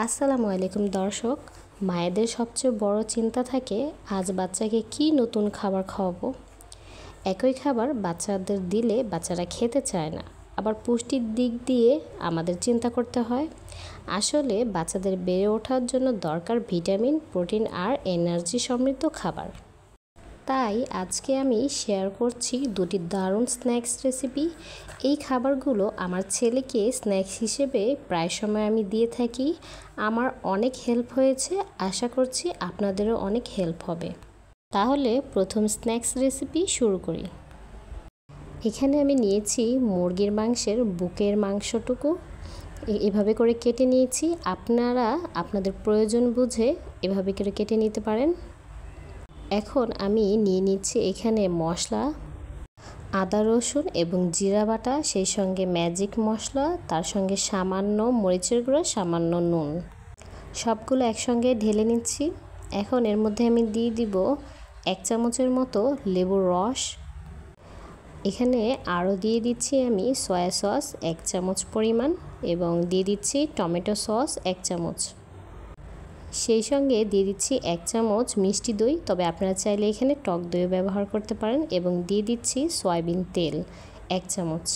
আসসালামু আলাইকুম দর্শক। মায়েদের সবচেয়ে বড় চিন্তা থাকে আজ বাচ্চাকে কি নতুন খাবার খাওয়াবো। একই খাবার বাচ্চাদের দিলে বাচ্চারা খেতে চায় না, আবার পুষ্টির দিক দিয়ে আমাদের চিন্তা করতে হয়। আসলে বাচ্চাদের বেড়ে ওঠার জন্য দরকার ভিটামিন, প্রোটিন আর এনার্জি সমৃদ্ধ খাবার। তাই আজকে আমি শেয়ার করছি দুটি দারুণ স্ন্যাক্স রেসিপি। এই খাবারগুলো আমার ছেলেকে স্ন্যাক্স হিসেবে প্রায় সময় আমি দিয়ে থাকি। আমার অনেক হেল্প হয়েছে, আশা করছি আপনাদেরও অনেক হেল্প হবে। তাহলে প্রথম স্ন্যাক্স রেসিপি শুরু করি। এখানে আমি নিয়েছি মুরগির মাংসের বুকের মাংসটুকু, এভাবে করে কেটে নিয়েছি। আপনারা আপনাদের প্রয়োজন বুঝে এভাবে করে কেটে নিতে পারেন। এখন আমি নিয়ে নিচ্ছি এখানে মশলা, আদা রসুন এবং জিরা বাটা, সেই সঙ্গে ম্যাজিক মশলা, তার সঙ্গে সামান্য মরিচের গুঁড়ো, সামান্য নুন, সবগুলো একসঙ্গে ঢেলে নিচ্ছি। এখন এর মধ্যে আমি দিয়ে দিব 1 চামচের মতো লেবুর রস। এখানে আরও দিয়ে দিচ্ছি আমি সয়া সস 1 চামচ পরিমাণ এবং দিয়ে দিচ্ছি টমেটো সস 1 চামচ। সেই সঙ্গে দিয়ে দিচ্ছি 1 চামচ মিষ্টি দই, তবে আপনারা চাইলে এখানে টক দইও ব্যবহার করতে পারেন, এবং দিয়ে দিচ্ছি সয়াবিন তেল 1 চামচ,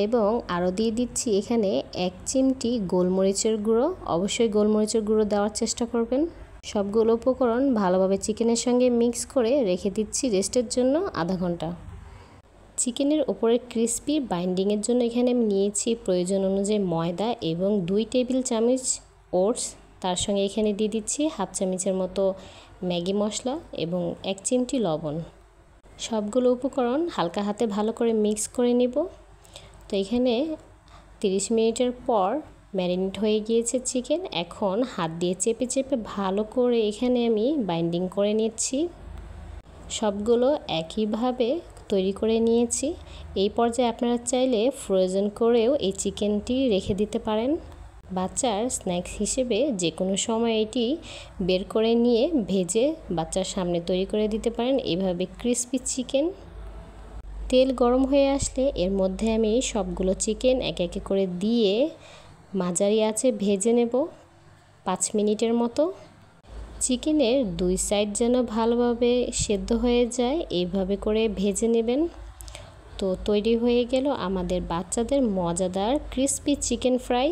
এবং আরও দিয়ে দিচ্ছি এখানে 1 চিমটি গোলমরিচের গুঁড়ো। অবশ্যই গোলমরিচের গুঁড়ো দেওয়ার চেষ্টা করবেন। সবগুলো উপকরণ ভালোভাবে চিকেনের সঙ্গে মিক্স করে রেখে দিচ্ছি রেস্টের জন্য আধা ঘন্টা। চিকেনের ওপরে ক্রিস্পি বাইন্ডিংয়ের জন্য এখানে আমি নিয়েছি প্রয়োজন অনুযায়ী ময়দা এবং 2 টেবিল চামচ ওটস। তার সঙ্গে এখানে দিয়ে দিচ্ছি 1/2 চামচের মতো ম্যাগি মশলা এবং 1 চিমটি লবণ। সবগুলো উপকরণ হালকা হাতে ভালো করে মিক্স করে নিব। তো এখানে 30 মিনিটের পর ম্যারিনেট হয়ে গিয়েছে চিকেন। এখন হাত দিয়ে চেপে চেপে ভালো করে এখানে আমি বাইন্ডিং করে নিচ্ছি। সবগুলো একইভাবে তৈরি করে নিয়েছি। এই পর্যায়ে আপনারা চাইলে ফ্রোজেন করেও এই চিকেনটি রেখে দিতে পারেন। বাচ্চার স্ন্যাক্স হিসেবে যে কোনো সময় এটি বের করে নিয়ে ভেজে বাচ্চার সামনে তৈরি করে দিতে পারেন এভাবে ক্রিস্পি চিকেন। তেল গরম হয়ে আসলে এর মধ্যে আমি সবগুলো চিকেন একে একে করে দিয়ে মাঝারি আঁচে ভেজে নেব 5 মিনিটের মতো। চিকেনের 2 সাইড যেন ভালোভাবে সেদ্ধ হয়ে যায় এইভাবে করে ভেজে নেবেন। তো তৈরি হয়ে গেল আমাদের বাচ্চাদের মজাদার ক্রিস্পি চিকেন ফ্রাই।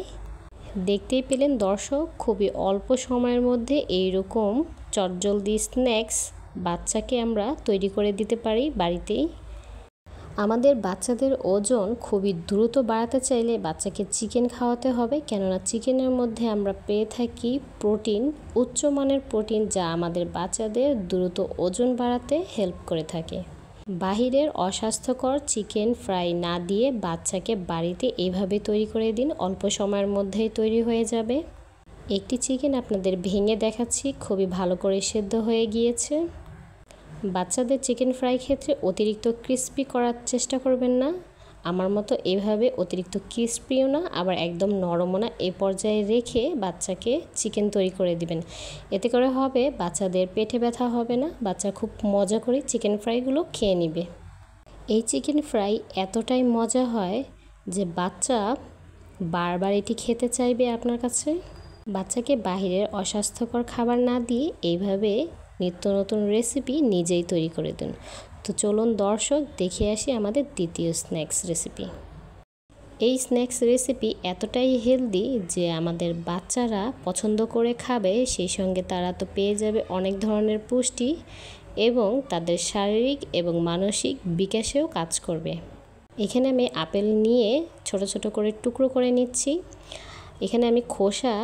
দেখতেই পেলেন দর্শক, খুবই অল্প সময়ের মধ্যে এইরকম চটজলদি স্ন্যাক্স বাচ্চাকে আমরা তৈরি করে দিতে পারি বাড়িতেই। আমাদের বাচ্চাদের ওজন খুবই দ্রুত বাড়াতে চাইলে বাচ্চাকে চিকেন খাওয়াতে হবে, কেননা চিকেনের মধ্যে আমরা পেয়ে থাকি প্রোটিন, উচ্চমানের প্রোটিন, যা আমাদের বাচ্চাদের দ্রুত ওজন বাড়াতে হেল্প করে থাকে। বাহিরের অস্বাস্থ্যকর চিকেন ফ্রাই না দিয়ে বাচ্চাকে বাড়িতে এইভাবে তৈরি করে দিন, অল্প সময়ের মধ্যেই তৈরি হয়ে যাবে। একটি চিকেন আপনাদের ভেঙে দেখাচ্ছি, খুবই ভালো করে সেদ্ধ হয়ে গিয়েছে। বাচ্চাদের চিকেন ফ্রাই ক্ষেত্রে অতিরিক্ত ক্রিস্পি করার চেষ্টা করবেন না। আমার মতো এভাবে অতিরিক্ত ক্রিস্পিও না, আবার একদম নরমও না, এ পর্যায়ে রেখে বাচ্চাকে চিকেন তৈরি করে দিবেন। এতে করে হবে বাচ্চাদের পেটে ব্যথা হবে না, বাচ্চা খুব মজা করে চিকেন ফ্রাইগুলো খেয়ে নেবে। এই চিকেন ফ্রাই এতটাই মজা হয় যে বাচ্চা বারবার এটি খেতে চাইবে আপনার কাছে। বাচ্চাকে বাহিরের অস্বাস্থ্যকর খাবার না দিয়ে এইভাবে নিত্য নতুন রেসিপি নিজেই তৈরি করে দিন। তো চলুন দর্শক দেখে আসি আমাদের দ্বিতীয় স্ন্যাক্স রেসিপি। এই স্ন্যাক্স রেসিপি এতটাই হেলদি যে আমাদের বাচ্চারা পছন্দ করে খাবে, সেই সঙ্গে তারা তো পেয়ে যাবে অনেক ধরনের পুষ্টি এবং তাদের শারীরিক এবং মানসিক বিকাশেও কাজ করবে। এখানে আমি আপেল নিয়ে ছোট ছোট করে টুকরো করে নিচ্ছি। এখানে আমি খোসা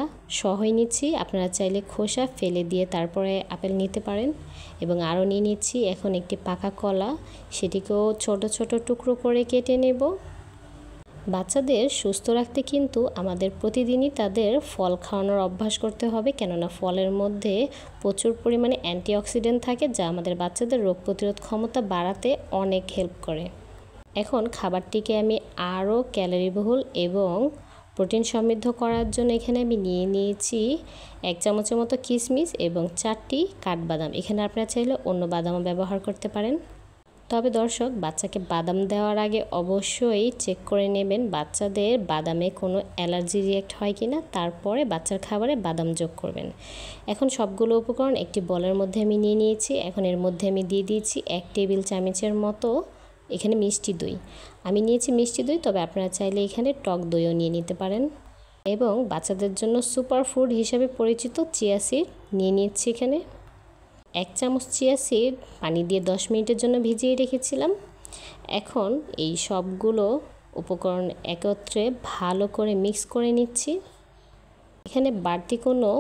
সহই নিচ্ছি, আপনারা চাইলে খোসা ফেলে দিয়ে তারপরে আপেল নিতে পারেন। এবং আরও নিয়ে নিচ্ছি এখন একটি পাকা কলা, সেটিকেও ছোট ছোট টুকরো করে কেটে নেব। বাচ্চাদের সুস্থ রাখতে কিন্তু আমাদের প্রতিদিনই তাদের ফল খাওয়ানোর অভ্যাস করতে হবে, কেননা ফলের মধ্যে প্রচুর পরিমাণে অ্যান্টিঅক্সিডেন্ট থাকে, যা আমাদের বাচ্চাদের রোগ প্রতিরোধ ক্ষমতা বাড়াতে অনেক হেল্প করে। এখন খাবারটিকে আমি আরও ক্যালোরিবহুল এবং প্রোটিন সমৃদ্ধ করার জন্য এখানে আমি নিয়ে নিয়েছি 1 চামচের মতো কিশমিশ এবং 4টি কাঠবাদাম। এখানে আপনারা চাইলে অন্য বাদামও ব্যবহার করতে পারেন। তবে দর্শক, বাচ্চাকে বাদাম দেওয়ার আগে অবশ্যই চেক করে নেবেন বাচ্চাদের বাদামে কোনো অ্যালার্জি রিঅ্যাক্ট হয় কি না, তারপরে বাচ্চার খাবারে বাদাম যোগ করবেন। এখন সবগুলো উপকরণ একটি বলের মধ্যে আমি নিয়ে নিয়েছি। এখন এর মধ্যে আমি দিয়ে দিয়েছি 1 টেবিল চামচের মতো এখানে মিষ্টি দই। আমি নিয়েছি মিষ্টি দই, তবে আপনারা চাইলে এখানে টক দইও নিয়ে নিতে পারেন। এবং বাচ্চাদের জন্য সুপার ফুড হিসেবে পরিচিত চিয়া সিড নিয়ে নিচ্ছি এখানে। 1 চামচ চিয়া সিড পানি দিয়ে 10 মিনিটের জন্য ভিজিয়ে রেখেছিলাম। এখন এই সবগুলো উপকরণ একত্রে ভালো করে মিক্স করে নিচ্ছি। এখানে বাড়তি কোনো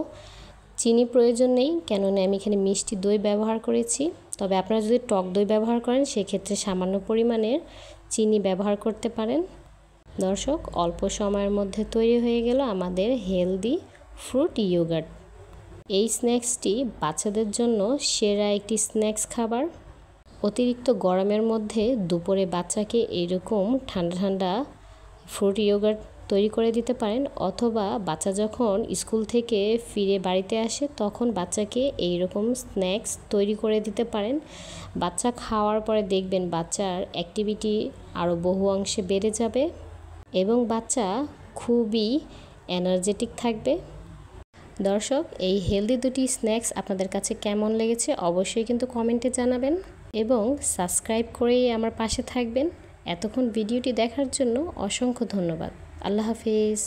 চিনি প্রয়োজন নেই, কেননা আমি এখানে মিষ্টি দই ব্যবহার করেছি। তবে আপনারা যদি টক দই ব্যবহার করেন সেক্ষেত্রে সামান্য পরিমাণের চিনি ব্যবহার করতে পারেন। দর্শক, অল্প সময়ের মধ্যে তৈরি হয়ে গেল আমাদের হেলদি ফ্রুট ইয়োগার্ট। এই স্ন্যাক্সটি বাচ্চাদের জন্য সেরা একটি স্ন্যাক্স খাবার। অতিরিক্ত গরমের মধ্যে দুপুরে বাচ্চাকে এইরকম ঠান্ডা ঠান্ডা ফ্রুট ইয়োগার্ট তৈরি করে দিতে পারেন, অথবা বাচ্চা যখন স্কুল থেকে ফিরে বাড়িতে আসে তখন বাচ্চাকে এইরকম স্ন্যাক্স তৈরি করে দিতে পারেন। বাচ্চা খাওয়ার পরে দেখবেন বাচ্চার অ্যাক্টিভিটি আরও বহু অংশে বেড়ে যাবে এবং বাচ্চা খুবই এনার্জেটিক থাকবে। দর্শক, এই হেলদি দুটি স্ন্যাক্স আপনাদের কাছে কেমন লেগেছে অবশ্যই কিন্তু কমেন্টে জানাবেন এবং সাবস্ক্রাইব করেই আমার পাশে থাকবেন। এতক্ষণ ভিডিওটি দেখার জন্য অসংখ্য ধন্যবাদ। আল্লাহ হাফিজ।